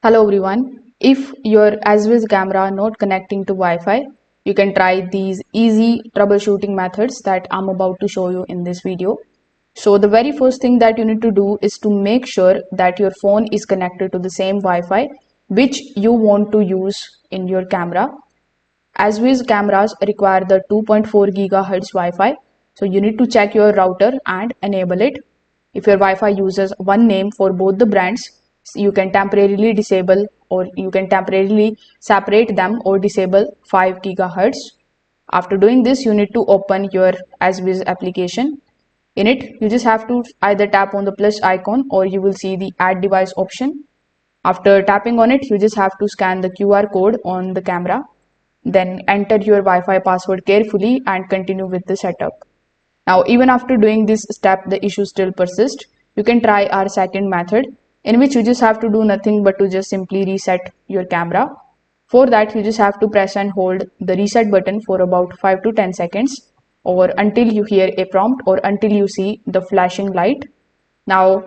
Hello everyone. If your EZVIZ camera not connecting to Wi-Fi, you can try these easy troubleshooting methods that I'm about to show you in this video. So the very first thing that you need to do is to make sure that your phone is connected to the same Wi-Fi which you want to use in your camera. EZVIZ cameras require the 2.4 GHz Wi-Fi. So you need to check your router and enable it. If your Wi-Fi uses one name for both the brands, you can temporarily disable or you can temporarily separate them or disable 5 GHz. After doing this, you need to open your EZVIZ application. In it, you just have to either tap on the plus icon or you will see the add device option. After tapping on it, you just have to scan the QR code on the camera. Then enter your Wi-Fi password carefully and continue with the setup. Now, even after doing this step, the issue still persists. You can try our second method, in which you just have to do nothing but to just simply reset your camera. For that, you just have to press and hold the reset button for about 5 to 10 seconds or until you hear a prompt or until you see the flashing light. Now,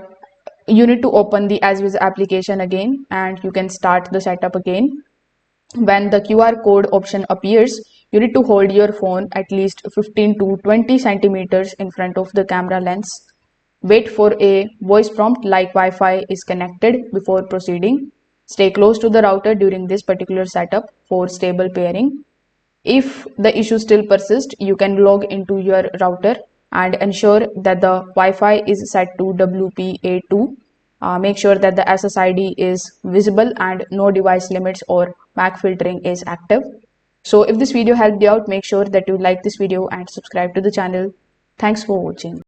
you need to open the EZVIZ application again and you can start the setup again. When the QR code option appears, you need to hold your phone at least 15 to 20 centimeters in front of the camera lens. Wait for a voice prompt like Wi-Fi is connected before proceeding. Stay close to the router during this particular setup for stable pairing. If the issue still persists, you can log into your router and ensure that the Wi-Fi is set to WPA2. Make sure that the SSID is visible and no device limits or MAC filtering is active. So if this video helped you out, make sure that you like this video and subscribe to the channel. Thanks for watching.